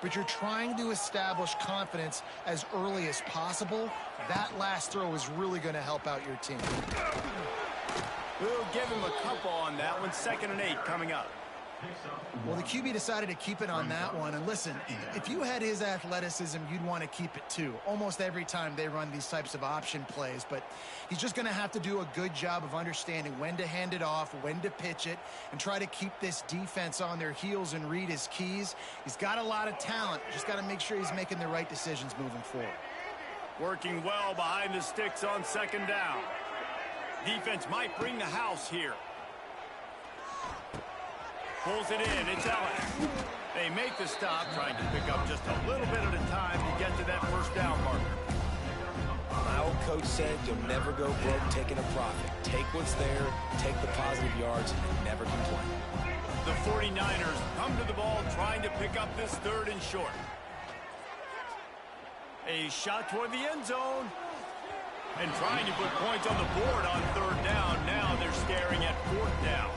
but you're trying to establish confidence as early as possible. That last throw is really going to help out your team. We'll give him a couple on that one. 2nd and 8 coming up. Well, the QB decided to keep it on that one. And listen, if you had his athleticism, you'd want to keep it too. Almost every time they run these types of option plays. But he's just going to have to do a good job of understanding when to hand it off, when to pitch it, and try to keep this defense on their heels and read his keys. He's got a lot of talent. Just got to make sure he's making the right decisions moving forward. Working well behind the sticks on 2nd down. Defense might bring the house here. Pulls it in. It's Ellis. They make the stop, trying to pick up just a little bit at a time to get to that 1st down marker. My old coach said you'll never go broke taking a profit. Take what's there, take the positive yards, and never complain. The 49ers come to the ball trying to pick up this 3rd and short. A shot toward the end zone. And trying to put points on the board on 3rd down. Now they're staring at 4th down.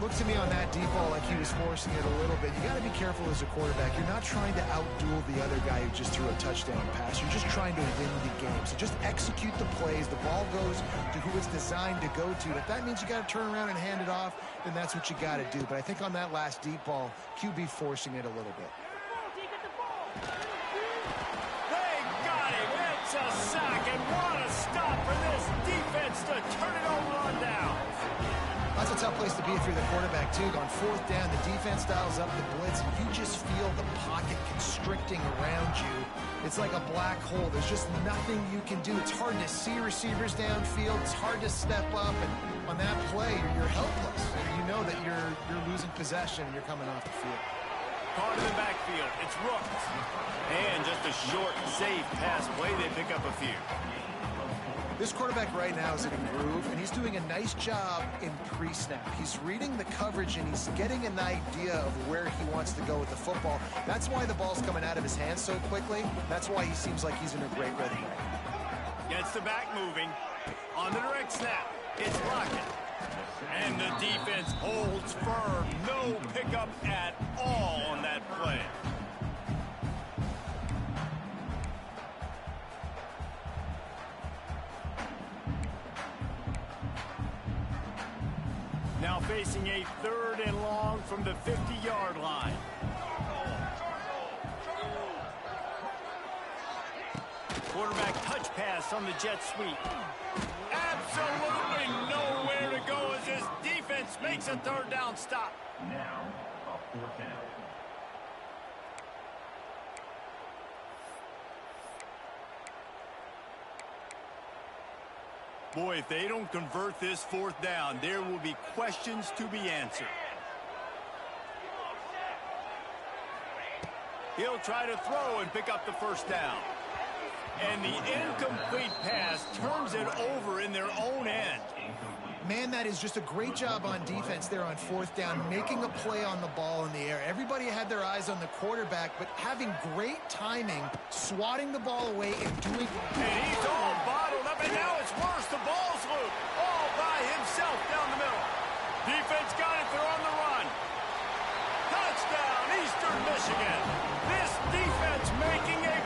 Looked to me on that deep ball like he was forcing it a little bit. You got to be careful as a quarterback. You're not trying to outduel the other guy who just threw a touchdown pass. You're just trying to win the game. So just execute the plays. The ball goes to who it's designed to go to. If that means you got to turn around and hand it off, then that's what you got to do. But I think on that last deep ball, QB forcing it a little bit. They got him. It's a sack, and what a stop for this defense to turn it over on down. That's a tough place to be if you're the quarterback, too. On 4th down, the defense dials up the blitz, and you just feel the pocket constricting around you. It's like a black hole. There's just nothing you can do. It's hard to see receivers downfield. It's hard to step up, and on that play, you're helpless. You know that you're losing possession, and you're coming off the field. Caught in the backfield. It's Rooks. And just a short, safe pass play. They pick up a few. This quarterback right now is in a groove, and he's doing a nice job in pre-snap. He's reading the coverage, and he's getting an idea of where he wants to go with the football. That's why the ball's coming out of his hands so quickly. That's why he seems like he's in a great rhythm. Gets the back moving. On the direct snap, it's Rocket. And the defense holds firm. No pickup at all on that play. Now facing a 3rd and long from the 50-yard line. Quarterback touch pass on the jet sweep. Absolutely nowhere to go as this defense makes a 3rd down stop. Now, a 4th down. Boy, if they don't convert this 4th down, there will be questions to be answered. He'll try to throw and pick up the 1st down. And the incomplete pass turns it over in their own end. Man, that is just a great job on defense there on 4th down, making a play on the ball in the air. Everybody had their eyes on the quarterback, but having great timing, swatting the ball away and doing... And he's all bottled up, and now it's worse. The ball's loose, all by himself down the middle. Defense got it. They're on the run. Touchdown, Eastern Michigan. This defense making a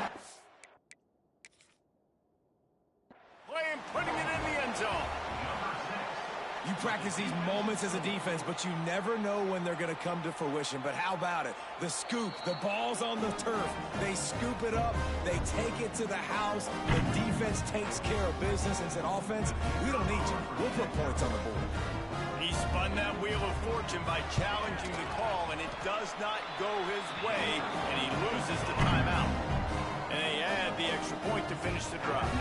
play and putting it in the end zone. You practice these moments as a defense, but you never know when they're going to come to fruition. But how about it? The scoop, the ball's on the turf. They scoop it up. They take it to the house. The defense takes care of business and said, offense, we don't need you. We'll put points on the board. He spun that wheel of fortune by challenging the call, and it does not go his way, and he loses the timeout. And they add the extra point to finish the drive.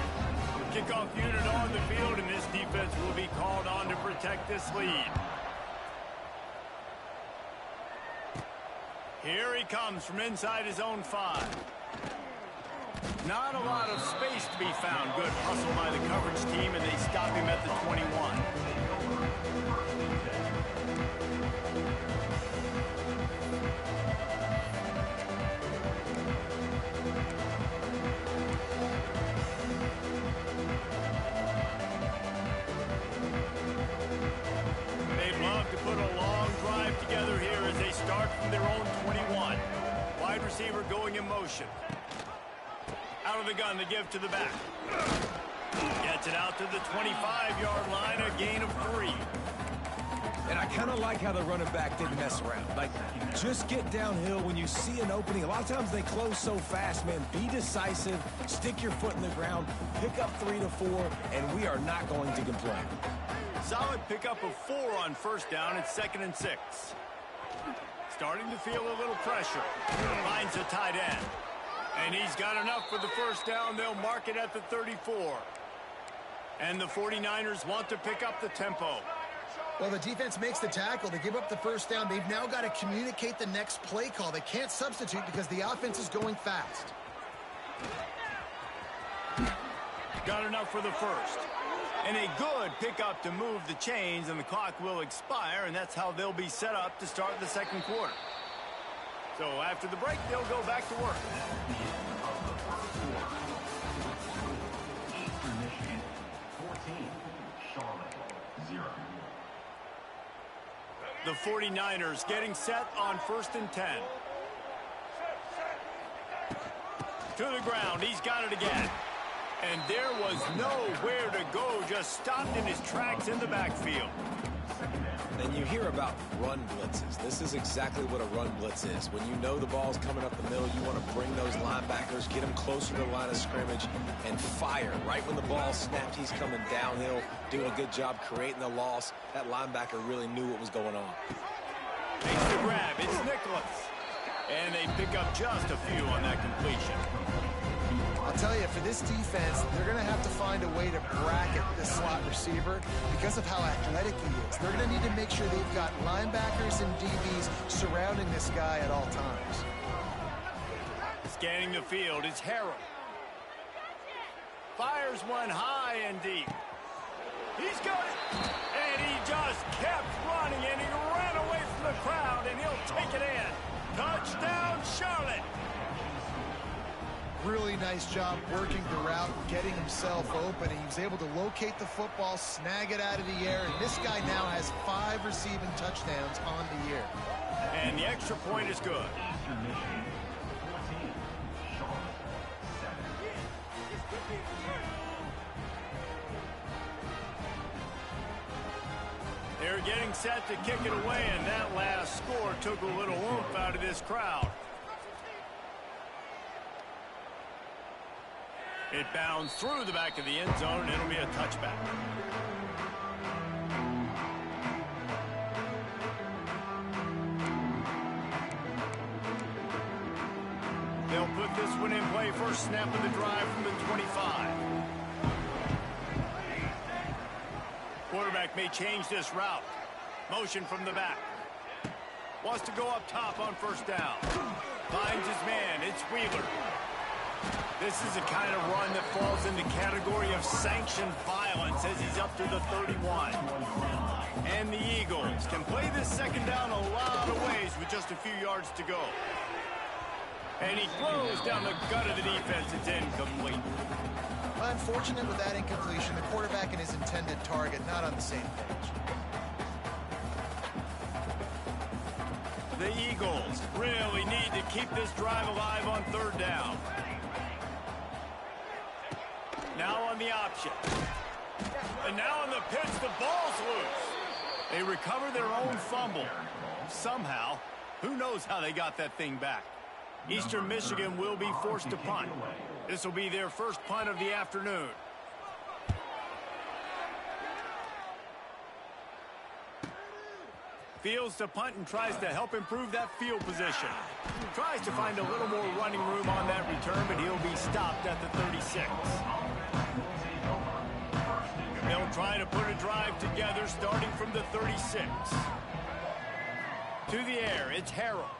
Kickoff unit on the field, and this defense will be called on to protect this lead. Here he comes from inside his own 5. Not a lot of space to be found. Good hustle by the coverage team, and they stop him at the 21. receiver going in motion. Out of the gun to give to the back. Gets it out to the 25-yard line, a gain of 3. And I kind of like how the running back didn't mess around. Like, just get downhill when you see an opening. A lot of times they close so fast, man. Be decisive, stick your foot in the ground, pick up 3 to 4, and we are not going to complain. Solid pickup of 4 on first down. It's 2nd and 6. Starting to feel a little pressure. Finds a tight end. And he's got enough for the first down. They'll mark it at the 34. And the 49ers want to pick up the tempo. Well, the defense makes the tackle. They give up the first down. They've now got to communicate the next play call. They can't substitute because the offense is going fast. Got enough for the first. And a good pickup to move the chains, and the clock will expire, and that's how they'll be set up to start the second quarter. So after the break, they'll go back to work. Eastern Michigan, 14. Charlotte, 0. The 49ers getting set on 1st and 10. To the ground. He's got it again. And there was nowhere to go. Just stopped in his tracks in the backfield. And you hear about run blitzes. This is exactly what a run blitz is. When you know the ball's coming up the middle, you want to bring those linebackers, get them closer to the line of scrimmage, and fire. Right when the ball snapped, he's coming downhill, doing a good job creating the loss. That linebacker really knew what was going on. Makes the grab. It's Nicholas. And they pick up just a few on that completion. I'll tell you, for this defense, they're going to have to find a way to bracket this slot receiver because of how athletic he is. They're going to need to make sure they've got linebackers and DBs surrounding this guy at all times. Scanning the field, it's Harrell. Fires one high and deep. He's got it. And he just kept running, and he ran away from the crowd, and he'll take it in. Touchdown, Charlotte. Really nice job working the route, getting himself open. He was able to locate the football, snag it out of the air, and this guy now has 5 receiving touchdowns on the year. And the extra point is good. Eastern Michigan, 14. Charlotte, 7. They're getting set to kick it away, and that last score took a little oomph out of this crowd. It bounds through the back of the end zone, and it'll be a touchback. They'll put this one in play. First snap of the drive from the 25. Quarterback may change this route. Motion from the back. Wants to go up top on first down. Finds his man. It's Wheeler. This is the kind of run that falls in the category of sanctioned violence as he's up to the 31. And the Eagles can play this second down a lot of ways with just a few yards to go. And he throws down the gut of the defense. It's incomplete. Unfortunate with that incompletion. The quarterback and his intended target not on the same page. The Eagles really need to keep this drive alive on third down. Now on the option. And now on the pitch, the ball's loose. They recover their own fumble. Somehow, who knows how they got that thing back. Eastern Michigan will be forced to punt. This will be their first punt of the afternoon. Fields to punt and tries to help improve that field position. Tries to find a little more running room on that return, but he'll be stopped at the 36. They'll try to put a drive together starting from the 36. To the air, it's Harrell.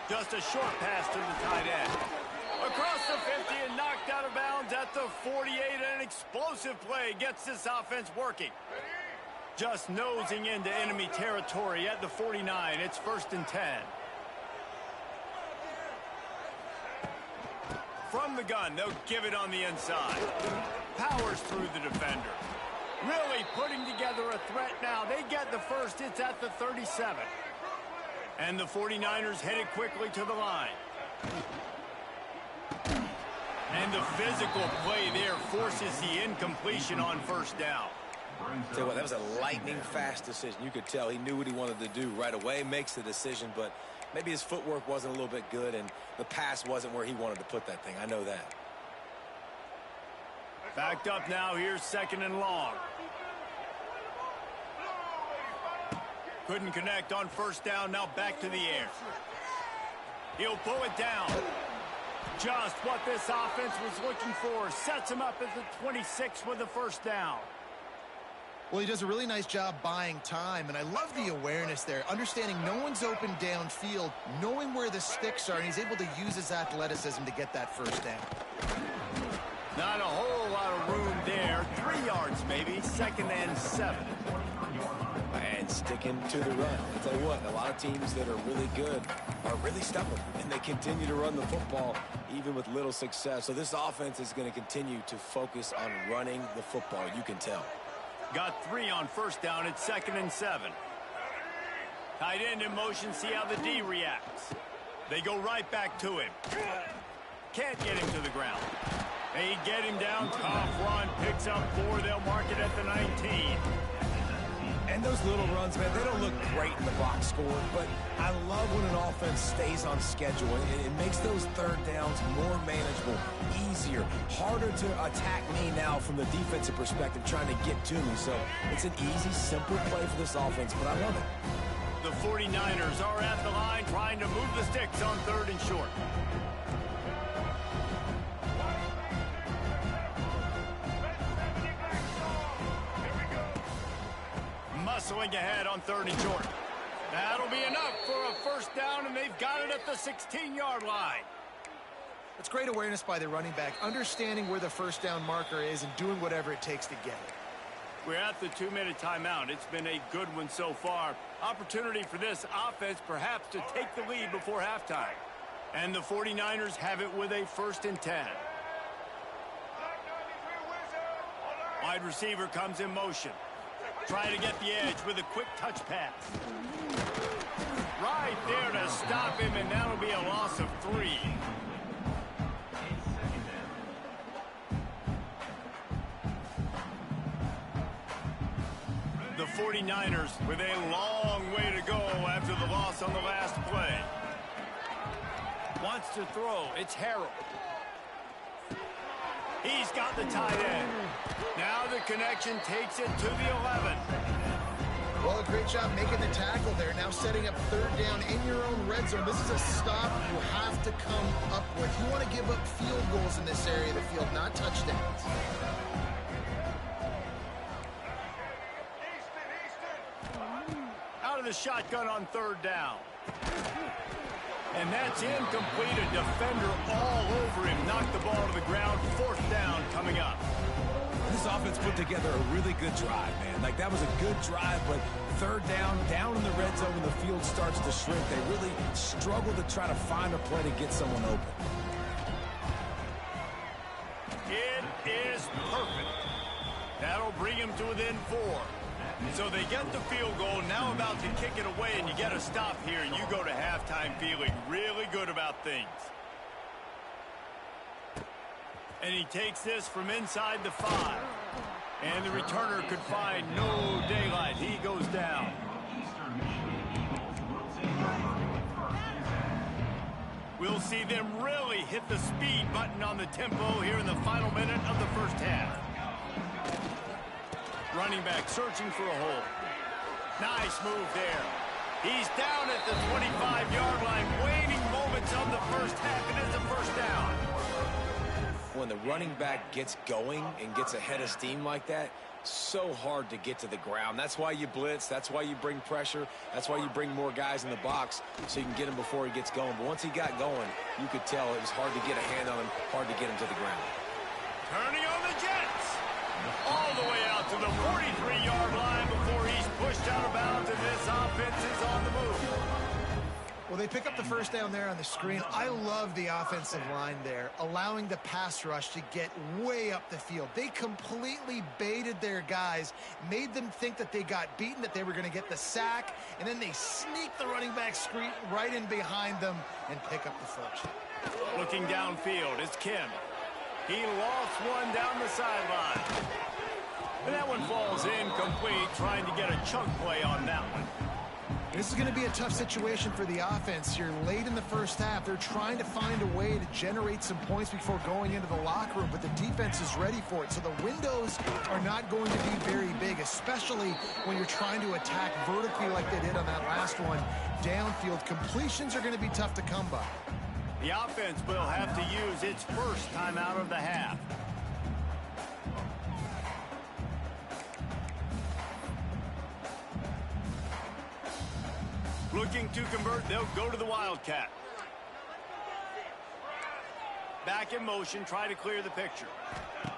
Just a short pass to the tight end. Across the 50 and knocked out of bounds at the 48. An explosive play gets this offense working. Just nosing into enemy territory at the 49. It's 1st and 10. From the gun, they'll give it on the inside. Powers through the defender. Really putting together a threat now. They get the first. It's at the 37. And the 49ers headed quickly to the line. And the physical play there forces the incompletion on first down. Tell you what, that was a lightning-fast decision. You could tell he knew what he wanted to do right away, makes the decision, but maybe his footwork wasn't a little bit good, and the pass wasn't where he wanted to put that thing. I know that. Backed up now. Here's 2nd and long. Couldn't connect on first down. Now back to the air. He'll pull it down. Just what this offense was looking for. Sets him up at the 26 with the first down. Well, he does a really nice job buying time, and I love the awareness there, understanding no one's open downfield, knowing where the sticks are, and he's able to use his athleticism to get that first down. Not a whole lot of room there. 3 yards maybe. 2nd and 7. And sticking to the run. I'll tell you what, a lot of teams that are really good are really stubborn, and they continue to run the football even with little success. So this offense is going to continue to focus on running the football. You can tell. Got 3 on first down at 2nd and 7. Tight end in motion, see how the D reacts. They go right back to him. Can't get him to the ground. They get him down. Tough run, picks up 4. They'll mark it at the 19. And those little runs, man, they don't look great in the box score, but I love when an offense stays on schedule. It makes those 3rd downs more manageable, easier, harder to attack me now from the defensive perspective trying to get to me. So it's an easy, simple play for this offense, but I love it. The 49ers are at the line trying to move the sticks on 3rd and short. Muscling ahead on 3rd and short. That'll be enough for a first down, and they've got it at the 16-yard line. It's great awareness by the running back, understanding where the first down marker is and doing whatever it takes to get it. We're at the 2-minute timeout. It's been a good one so far. Opportunity for this offense perhaps to take the lead before halftime. And the 49ers have it with a 1st and 10. Wide receiver comes in motion. Try to get the edge with a quick touch pass. Right there to stop him, and that'll be a loss of 3. The 49ers with a long way to go after the loss on the last play. Wants to throw. It's Harrell. He's got the tight end. Now the connection takes it to the 11. Well, a great job making the tackle there. Now setting up 3rd down in your own red zone. This is a stop you have to come up with. You want to give up field goals in this area of the field, not touchdowns. Out of the shotgun on 3rd down. And that's incomplete. A defender all over him. Knocked the ball to the ground. 4th down coming up. This offense put together a really good drive, man. Like, that was a good drive, but 3rd down in the red zone when the field starts to shrink, they really struggle to try to find a play to get someone open. It is perfect. That'll bring him to within 4. So they get the field goal, now about to kick it away, and you get a stop here, and you go to halftime feeling really good about things. And he takes this from inside the 5. And the returner could find no daylight. He goes down. We'll see them really hit the speed button on the tempo here in the final minute of the first half. Running back searching for a hole. Nice move there. He's down at the 25-yard line, waning moments of the first half, and it's a first down. When the running back gets going and gets ahead of steam like that, so hard to get to the ground. That's why you blitz. That's why you bring pressure. That's why you bring more guys in the box so you can get him before he gets going. But once he got going, you could tell it was hard to get a hand on him, hard to get him to the ground. Turning on the Jets. All the way out to the 43-yard line before he's pushed out of bounds, and this offense is on the move. Well, they pick up the first down there on the screen. I love the offensive line there, allowing the pass rush to get way up the field. They completely baited their guys, made them think that they got beaten, that they were going to get the sack, and then they sneak the running back screen right in behind them and pick up the first. Looking downfield, it's Kim. He lost one down the sideline. And that one falls incomplete, trying to get a chunk play on that one. This is going to be a tough situation for the offense here. Late in the first half, they're trying to find a way to generate some points before going into the locker room, but the defense is ready for it. So the windows are not going to be very big, especially when you're trying to attack vertically like they did on that last one. Downfield completions are going to be tough to come by. The offense will have to use its first timeout of the half. Looking to convert, they'll go to the Wildcat. Back in motion, try to clear the picture.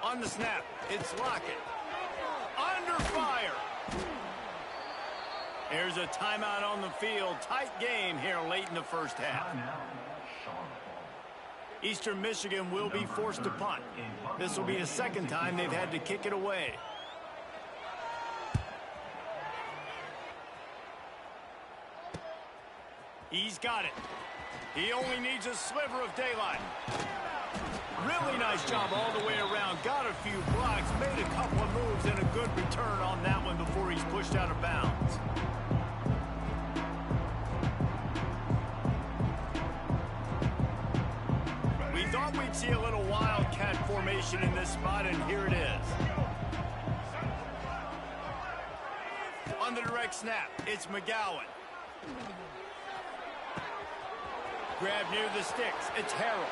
On the snap, it's Lockett. Under fire. Here's a timeout on the field. Tight game here late in the first half. Eastern Michigan will be forced to punt. This will be the second time they've had to kick it away. He's got it. He only needs a sliver of daylight. Really nice job all the way around. Got a few blocks, made a couple of moves, and a good return on that one before he's pushed out of bounds. We thought we'd see a little Wildcat formation in this spot, and here it is. On the direct snap, it's McGowan. Grab near the sticks. It's Harrell.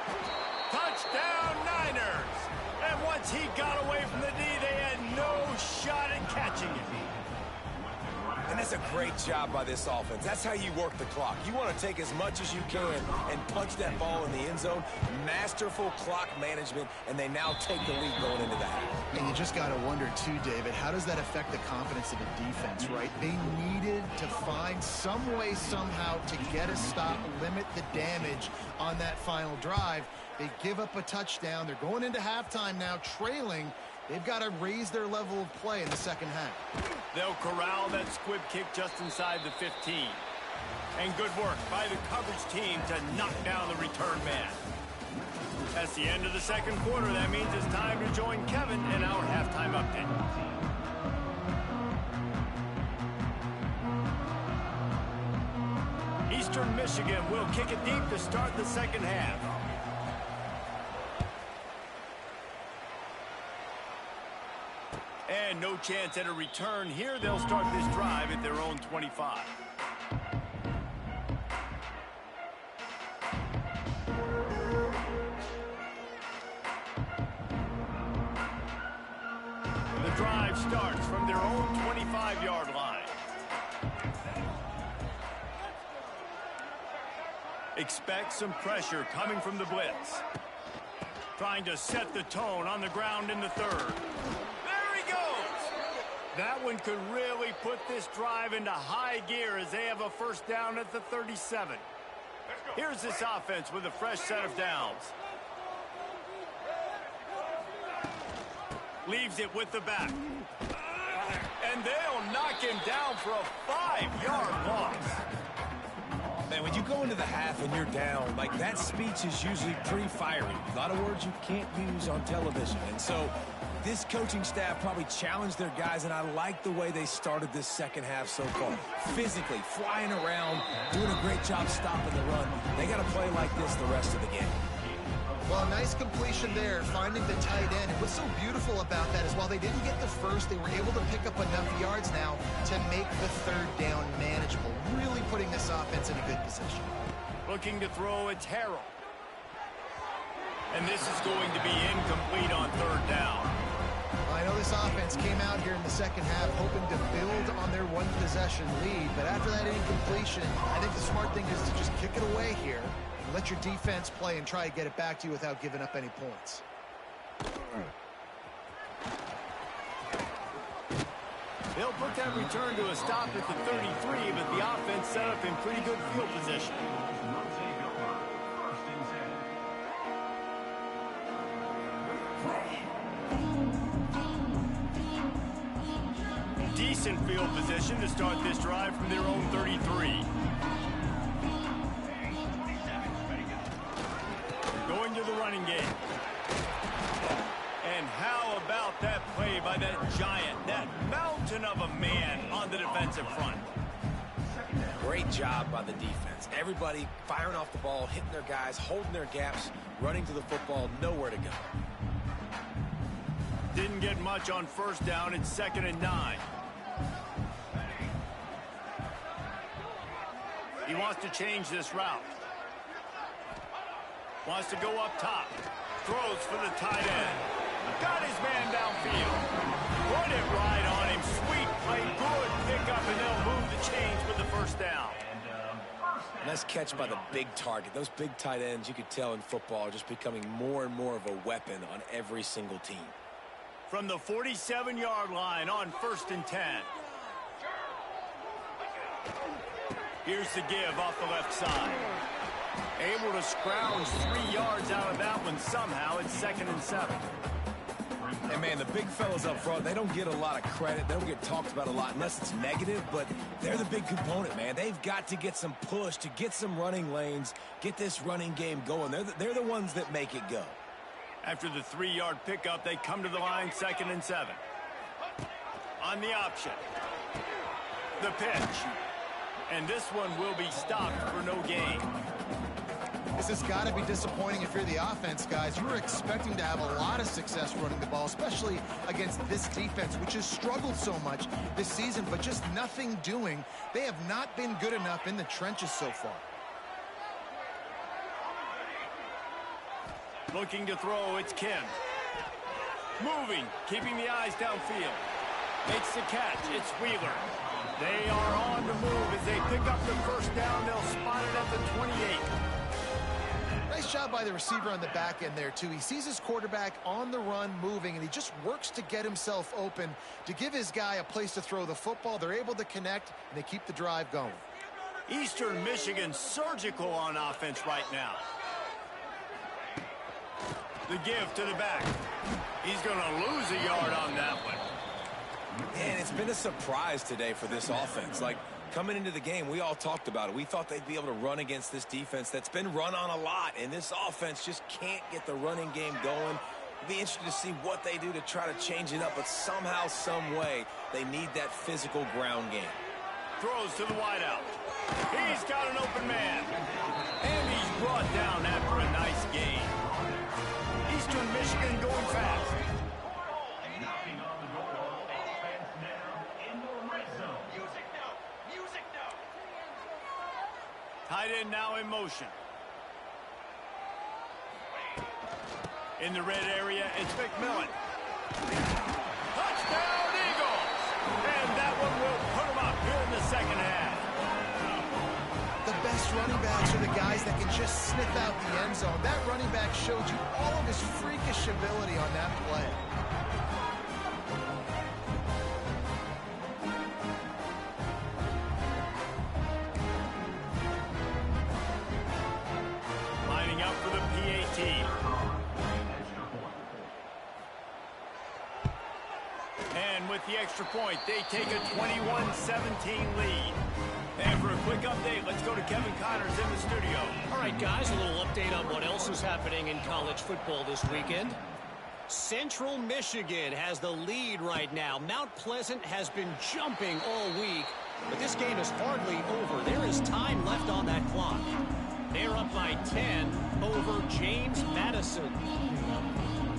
Touchdown, Niners! And once he got away from the D, they had no shot at catching it. And that's a great job by this offense. That's how you work the clock. You want to take as much as you can and punch that ball in the end zone. Masterful clock management, and they now take the lead going into the half. And you just got to wonder, too, David, how does that affect the confidence of the defense, right? They needed to find some way, somehow, to get a stop, limit the damage on that final drive. They give up a touchdown. They're going into halftime now, trailing. They've got to raise their level of play in the second half. They'll corral that squib kick just inside the 15. And good work by the coverage team to knock down the return man. That's the end of the second quarter. That means it's time to join Kevin in our halftime update. Eastern Michigan will kick it deep to start the second half. And no chance at a return here. They'll start this drive at their own 25. The drive starts from their own 25-yard line. Expect some pressure coming from the blitz. Trying to set the tone on the ground in the third. That one could really put this drive into high gear as they have a first down at the 37. Here's this offense with a fresh set of downs. Leaves it with the back. And they'll knock him down for a 5-yard loss. Man, when you go into the half and you're down, like that speech is usually pretty fiery. A lot of words you can't use on television. And so this coaching staff probably challenged their guys, and I like the way they started this second half so far. Physically, flying around, doing a great job stopping the run. They got to play like this the rest of the game. Well, a nice completion there, finding the tight end. And what's so beautiful about that is while they didn't get the first, they were able to pick up enough yards now to make the third down manageable, really putting this offense in a good position. Looking to throw, it's Harrell. And this is going to be incomplete on third down. I know this offense came out here in the second half hoping to build on their one-possession lead, but after that incompletion, I think the smart thing is to just kick it away here and let your defense play and try to get it back to you without giving up any points. They'll put that return to a stop at the 33, but the offense set up in pretty good field position. Decent field position to start this drive from their own 33. Going to the running game. And how about that play by that giant, that mountain of a man on the defensive front? Great job by the defense. Everybody firing off the ball, hitting their guys, holding their gaps, running to the football, nowhere to go. Didn't get much on first down. It's 2nd and 9. He wants to change this route. Wants to go up top. Throws for the tight end. Got his man downfield. Put it right on him. Sweet play. Good pickup, and they'll move the chains with the first down. Nice catch by the big target. Those big tight ends, you could tell in football, are just becoming more and more of a weapon on every single team. From the 47-yard line on 1st and 10. Here's the give off the left side. Able to scrounge 3 yards out of that one somehow. It's 2nd and 7. And, man, the big fellas up front, they don't get a lot of credit. They don't get talked about a lot unless it's negative, but they're the big component, man. They've got to get some push, to get some running lanes, get this running game going. They're the ones that make it go. After the 3-yard pickup, they come to the line, 2nd and 7. On the option. The pitch. And this one will be stopped for no gain. This has got to be disappointing if you're the offense, guys. You were expecting to have a lot of success running the ball, especially against this defense, which has struggled so much this season, but just nothing doing. They have not been good enough in the trenches so far. Looking to throw, it's Kim. Moving, keeping the eyes downfield. Makes the catch, it's Wheeler. They are on the move as they pick up the first down. They'll spot it at the 28. Nice job by the receiver on the back end there, too. He sees his quarterback on the run moving, and he just works to get himself open to give his guy a place to throw the football. They're able to connect, and they keep the drive going. Eastern Michigan surgical on offense right now. The give to the back. He's going to lose a yard on that one. And it's been a surprise today for this offense. Like, coming into the game, we all talked about it. We thought they'd be able to run against this defense that's been run on a lot, and this offense just can't get the running game going. It'll be interesting to see what they do to try to change it up, but somehow, some way, they need that physical ground game. Throws to the wideout. He's got an open man. And he's brought down after a nice gain. Eastern Michigan going fast. Tight end now in motion. In the red area, it's McMillan. Touchdown, Eagles! And that one will put them up here in the second half. The best running backs are the guys that can just sniff out the end zone. That running back showed you all of his freakish ability on that play. Lining up for the PAT. And with the extra point, they take a 21-17 lead. And for a quick update, let's go to Kevin Connors in the studio. All right, guys, a little update on what else is happening in college football this weekend. Central Michigan has the lead right now. Mount Pleasant has been jumping all week, but this game is hardly over. There is time left on that clock. They're up by 10 over James Madison.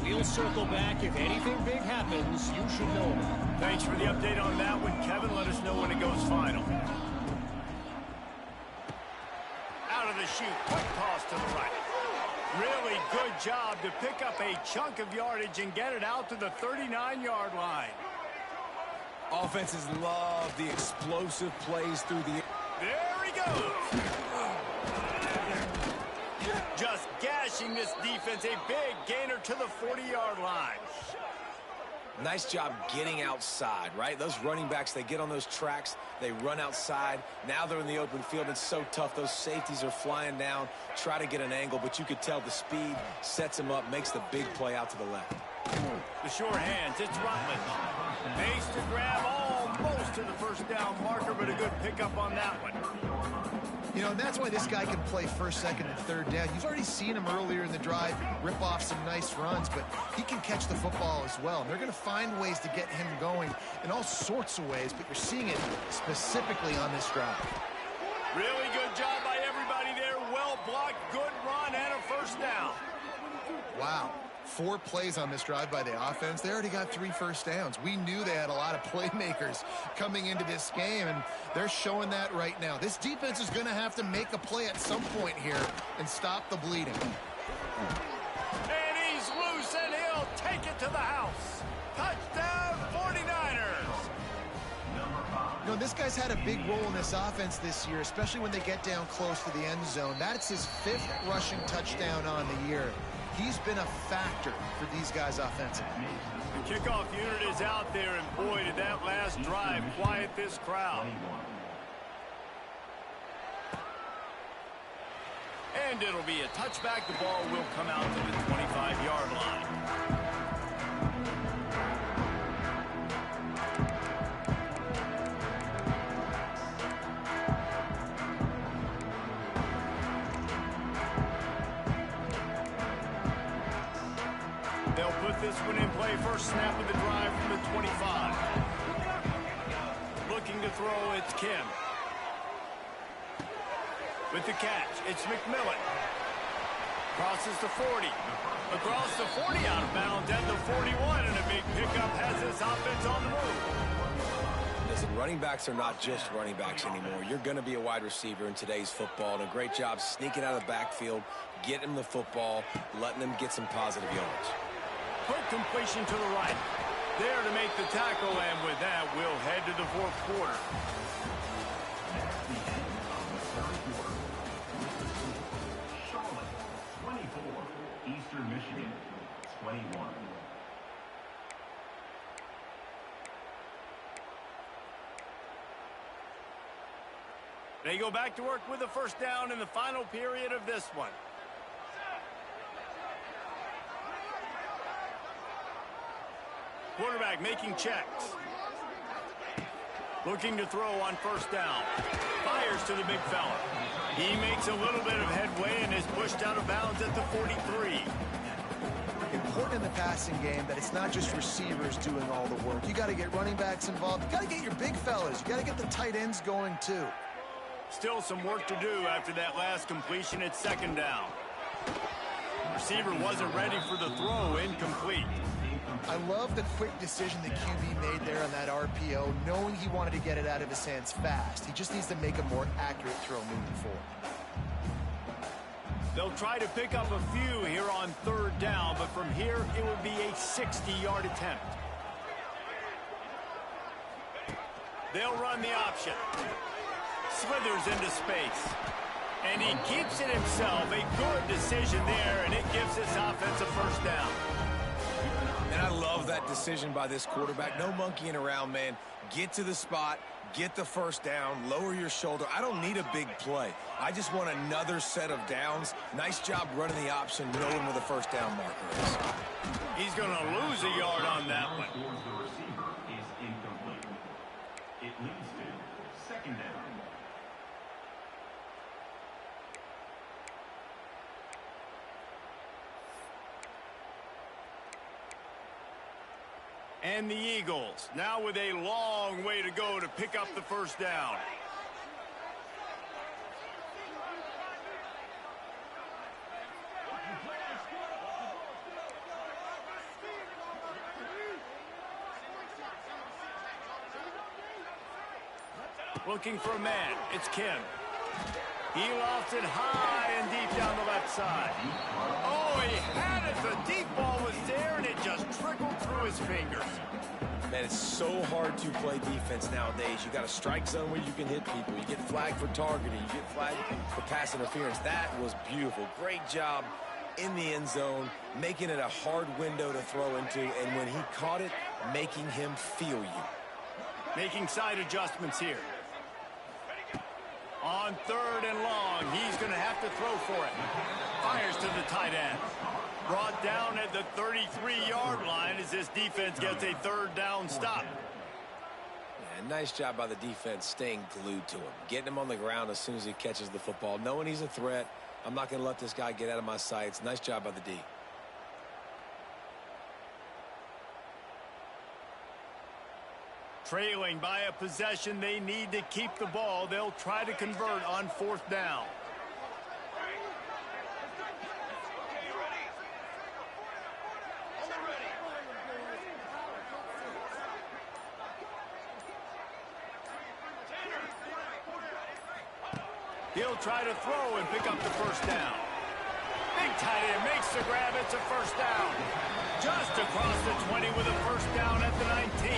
We'll circle back. If anything big happens, you should know about it. Thanks for the update on that one, Kevin. Let us know when it goes final. Out of the chute, quick toss to the right. Really good job to pick up a chunk of yardage and get it out to the 39-yard line. Offenses love the explosive plays through the... There he goes. Just gashing this defense. A big gainer to the 40-yard line. Nice job getting outside, right? Those running backs, they get on those tracks, they run outside. Now they're in the open field. It's so tough. Those safeties are flying down, try to get an angle, but you could tell the speed sets him up, makes the big play out to the left. The short hands, it's Rutledge. Makes the grab almost to the first down marker, but a good pickup on that one. You know, and that's why this guy can play first, second, and third down. You've already seen him earlier in the drive rip off some nice runs, but he can catch the football as well. And they're going to find ways to get him going in all sorts of ways, but you're seeing it specifically on this drive. Really good job by everybody there. Well blocked, good run, and a first down. Wow. 4 plays on this drive by the offense. They already got 3 first downs. We knew they had a lot of playmakers coming into this game, and they're showing that right now. This defense is going to have to make a play at some point here and stop the bleeding. And he's loose, and he'll take it to the house. Touchdown, 49ers. You know, this guy's had a big role in this offense this year, especially when they get down close to the end zone. That's his 5th rushing touchdown on the year. He's been a factor for these guys offensively. The kickoff unit is out there, and boy, did that last drive quiet this crowd. And it'll be a touchback. The ball will come out to the 25-yard line. They'll put this one in play. First snap of the drive from the 25. Looking to throw, it's Kim. With the catch, it's McMillan. Crosses the 40. Across the 40, out of bounds at the 41, and a big pickup has this offense on the move. Listen, running backs are not just running backs anymore. You're going to be a wide receiver in today's football, and a great job sneaking out of the backfield, getting them the football, letting them get some positive yards. Quick completion to the right. There to make the tackle, and with that, we'll head to the 4th quarter. That's the end of the 3rd quarter. Charlotte, 24. Eastern Michigan, 21. They go back to work with a first down in the final period of this one. Quarterback making checks. Looking to throw on first down. Fires to the big fella. He makes a little bit of headway and is pushed out of bounds at the 43. Important in the passing game that it's not just receivers doing all the work. You got to get running backs involved. You got to get your big fellas. You got to get the tight ends going too. Still some work to do after that last completion. It's 2nd down. Receiver wasn't ready for the throw. Incomplete. I love the quick decision the QB made there on that RPO, knowing he wanted to get it out of his hands fast. He just needs to make a more accurate throw moving forward. They'll try to pick up a few here on 3rd down, but from here it would be a 60-yard attempt. They'll run the option. Slithers into space. And he keeps it himself. A good decision there, and it gives this offense a first down. And I love that decision by this quarterback. No monkeying around, man. Get to the spot, get the first down, lower your shoulder. I don't need a big play. I just want another set of downs. Nice job running the option, knowing where the first down marker is. He's going to lose a yard on that one. Towards the receiver is incomplete. It leads to 2nd down. And the Eagles now with a long way to go to pick up the first down. Looking for a man. It's Kim. He lofts it high and deep down the left side. Oh, he had it. The deep ball was there, and it just trickled through his fingers. Man, it's so hard to play defense nowadays. You got a strike zone where you can hit people. You get flagged for targeting. You get flagged for pass interference. That was beautiful. Great job in the end zone, making it a hard window to throw into, and when he caught it, making him feel you. Making side adjustments here. On 3rd and long, he's going to have to throw for it. Fires to the tight end. Brought down at the 33-yard line as this defense gets a 3rd down stop. Yeah, nice job by the defense staying glued to him, getting him on the ground as soon as he catches the football, knowing he's a threat. I'm not going to let this guy get out of my sights. Nice job by the D. Trailing by a possession, they need to keep the ball. They'll try to convert on 4th down. He'll try to throw and pick up the 1st down. Big tight end makes the grab. It's a 1st down. Just across the 20 with a 1st down at the 19.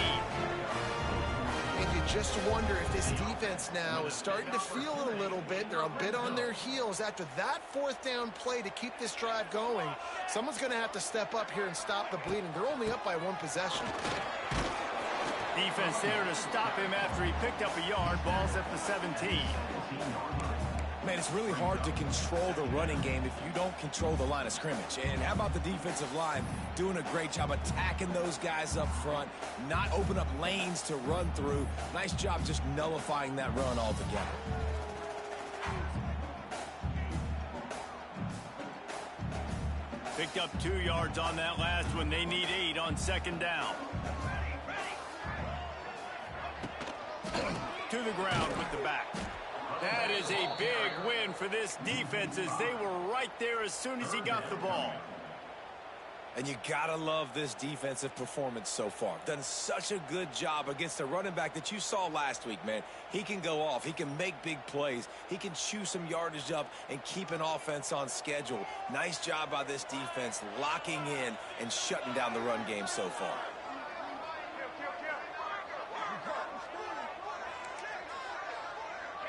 And you just wonder if this defense now is starting to feel it a little bit. They're a bit on their heels after that 4th down play to keep this drive going. Someone's going to have to step up here and stop the bleeding. They're only up by 1 possession. Defense there to stop him after he picked up a yard. Ball's at the 17. Man, it's really hard to control the running game if you don't control the line of scrimmage. And how about the defensive line doing a great job attacking those guys up front, not open up lanes to run through. Nice job just nullifying that run altogether. Picked up 2 yards on that last one. They need 8 on 2nd down. To the ground with the back. That is a big win for this defense as they were right there as soon as he got the ball. And you gotta love this defensive performance so far. Done such a good job against the running back that you saw last week, man. He can go off. He can make big plays. He can chew some yardage up and keep an offense on schedule. Nice job by this defense locking in and shutting down the run game so far.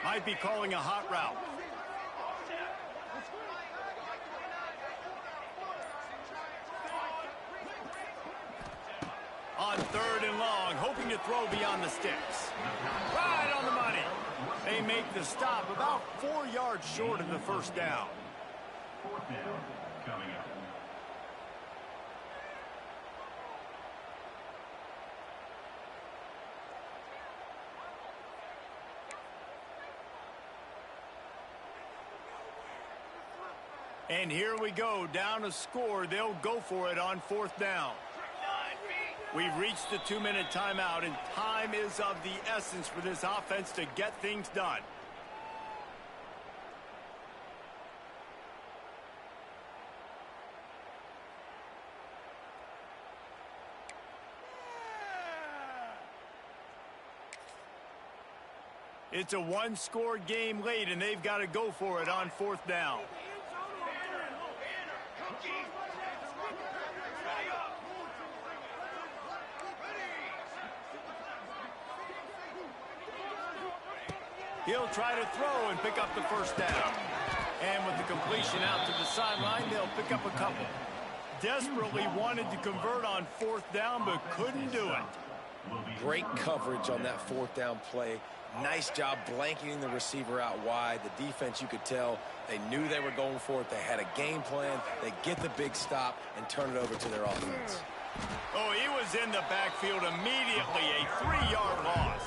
Might be calling a hot route. On 3rd and long, hoping to throw beyond the sticks. Right on the money. They make the stop about 4 yards short of the 1st down. 4th down coming up. And here we go, down a score. They'll go for it on 4th down. We've reached the 2-minute timeout, and time is of the essence for this offense to get things done. It's a 1-score game late, and they've got to go for it on 4th down. He'll try to throw and pick up the 1st down. And with the completion out to the sideline, they'll pick up a couple. Desperately wanted to convert on 4th down, but couldn't do it. Great coverage on that 4th down play. Nice job blanketing the receiver out wide. The defense, you could tell, they knew they were going for it. They had a game plan. They get the big stop and turn it over to their offense. Oh, he was in the backfield immediately. A 3-yard loss.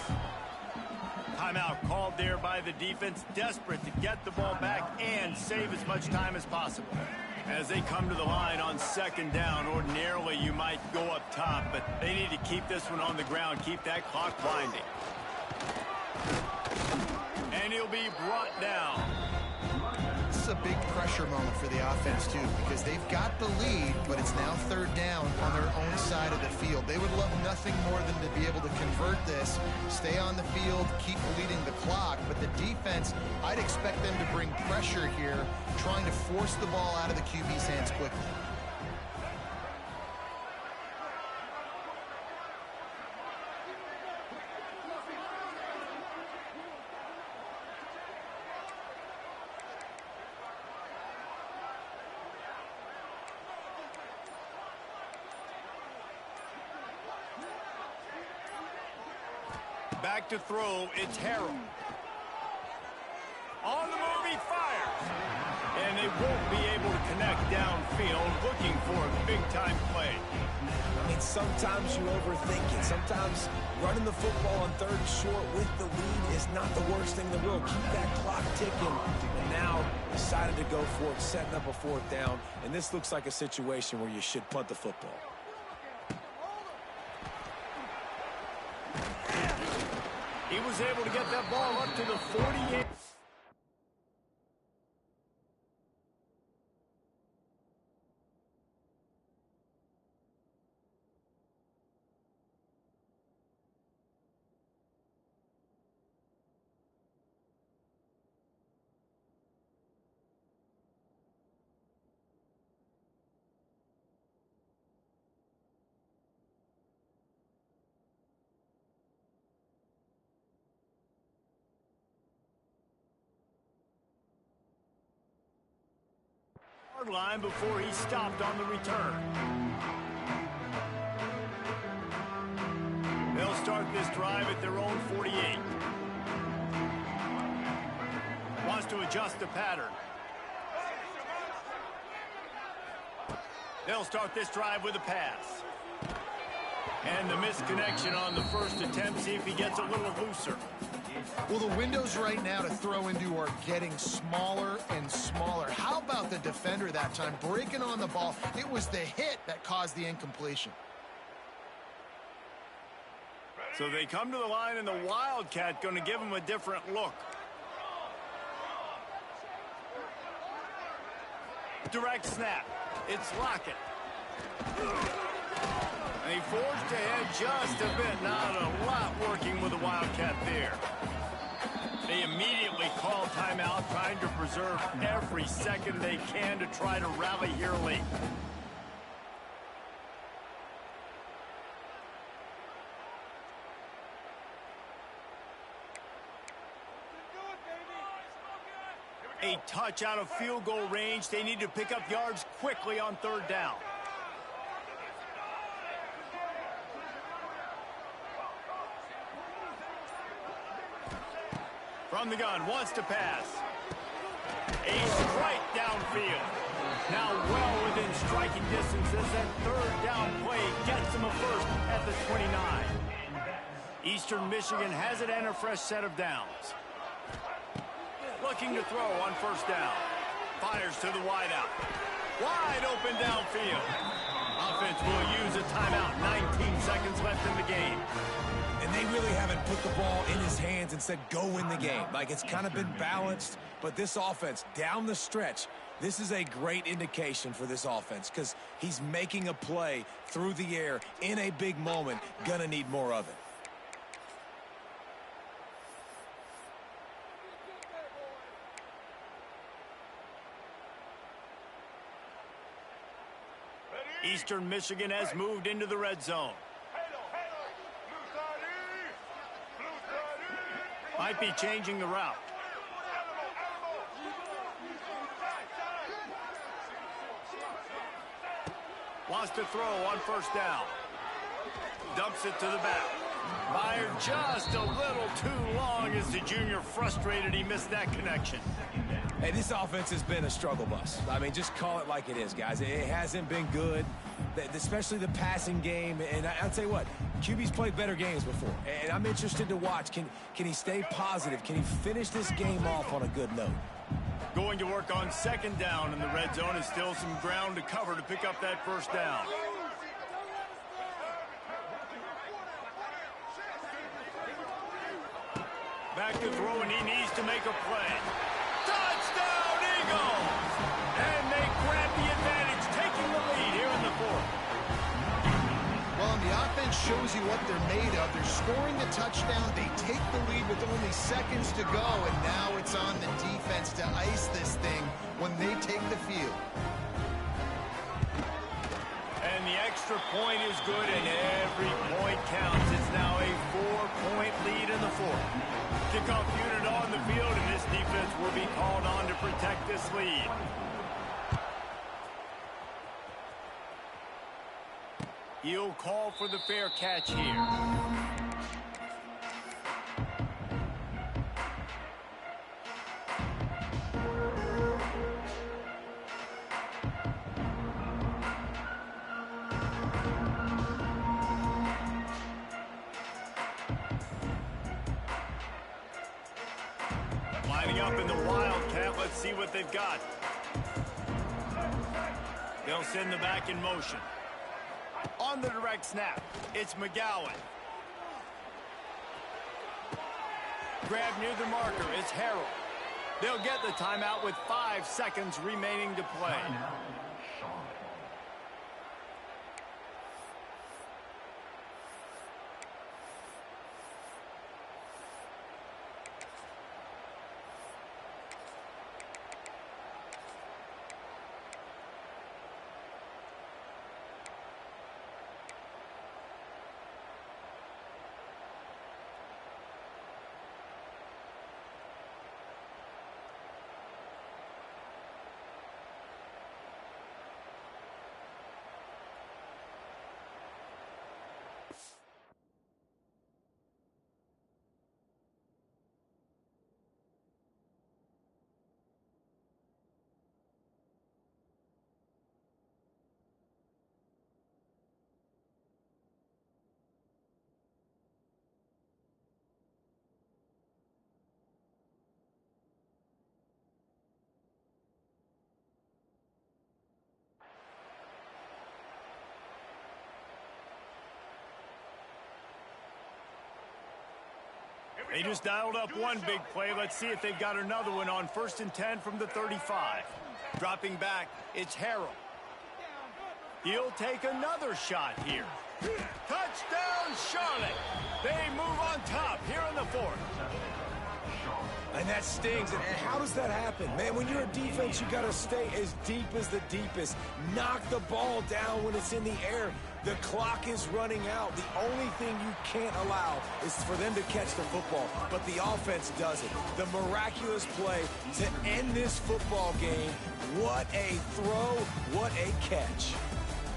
Timeout called there by the defense, desperate to get the ball back and save as much time as possible. As they come to the line on 2nd down, ordinarily you might go up top, but they need to keep this one on the ground, keep that clock winding. And he'll be brought down. This is a big pressure moment for the offense, too, because they've got the lead, but it's now 3rd down on their own side of the field. They would love nothing more than to be able to convert this, stay on the field, keep leading the clock. But the defense, I'd expect them to bring pressure here, trying to force the ball out of the QB's hands quickly. Back to throw, it's Harrell. On the move, he fires. And they won't be able to connect downfield, looking for a big-time play. I mean, sometimes you overthink it. Sometimes running the football on 3rd and short with the lead is not the worst thing in the world. Keep that clock ticking. And now decided to go for it, setting up a 4th down. And this looks like a situation where you should punt the football. He was able to get that ball up to the 48. Line before he stopped on the return. They'll start this drive at their own 48. Wants to adjust the pattern. They'll start this drive with a pass. And the misconnection on the first attempt. See if he gets a little looser. Well, the windows right now to throw into are getting smaller and smaller. How about the defender that time breaking on the ball? It was the hit that caused the incompletion. So they come to the line, and the Wildcat going to give him a different look. Direct snap. It's Lockett. And he forged ahead just a bit. Not a lot working with the Wildcat there. They immediately call timeout, trying to preserve every second they can to try to rally here late. A touch out of field goal range. They need to pick up yards quickly on 3rd down. From the gun, wants to pass. A strike downfield. Now well within striking distance as that 3rd down play gets him a first at the 29. Eastern Michigan has it and a fresh set of downs. Looking to throw on 1st down. Fires to the wideout. Wide open downfield. Offense will use a timeout. 19 seconds left in the game. And they really haven't put the ball in his hands and said, go win the game. Like, it's kind of been balanced, but this offense, down the stretch, this is a great indication for this offense because he's making a play through the air in a big moment. Gonna need more of it. Eastern Michigan has moved into the red zone. Might be changing the route. Wants to throw on 1st down. Dumps it to the back. Fired just a little too long as the junior frustrated he missed that connection. Hey, this offense has been a struggle bus. I mean, just call it like it is, guys. It hasn't been good, especially the passing game. And I'll tell you what, QB's played better games before. And I'm interested to watch. Can he stay positive? Can he finish this game off on a good note? Going to work on 2nd down in the red zone, and still some ground to cover to pick up that 1st down. Back to throw, and he needs to make a play. Touchdown, Eagles! And they grab the advantage, taking the lead here in the 4th. Well, and the offense shows you what they're made of. They're scoring a touchdown. They take the lead with only seconds to go, and now it's on the defense to ice this thing when they take the field. And the extra point is good, and every point counts. It's now a 4-point lead in the 4th. Kickoff unit on the field, and this defense will be called on to protect this lead. He'll call for the fair catch here. up in the Wildcat. Let's see what they've got. They'll send the back in motion. On the direct snap, it's McGowan. Grab near the marker, it's Harrell. They'll get the timeout with 5 seconds remaining to play. They just dialed up one big play. Let's see if they've got another one on 1st and 10 from the 35. Dropping back, it's Harrell. He'll take another shot here. Touchdown, Charlotte. They move on top here in the 4th. And that stings. And how does that happen? Man, when you're a defense, you got to stay as deep as the deepest. Knock the ball down when it's in the air. The clock is running out. The only thing you can't allow is for them to catch the football. But the offense does it. The miraculous play to end this football game. What a throw. What a catch.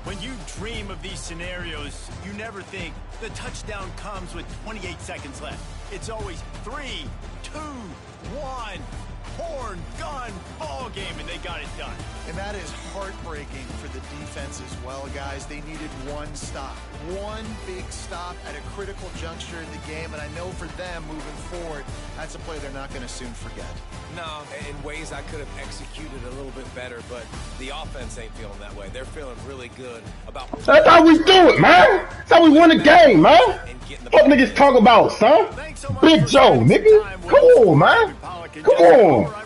When you dream of these scenarios, you never think the touchdown comes with 28 seconds left. It's always 3, 2, 1, horn, gun, ball game, and they got it done. And that is heartbreaking for the defense as well, guys. They needed one stop, one big stop at a critical juncture in the game, and I know for them moving forward, that's a play they're not going to soon forget. No, in ways I could have executed a little bit better, but the offense ain't feeling that way. They're feeling really good about... That's how we do it, man. That's how we win the game, man. What niggas talk about, son? Big Joe, nigga. Come on, man. Come on.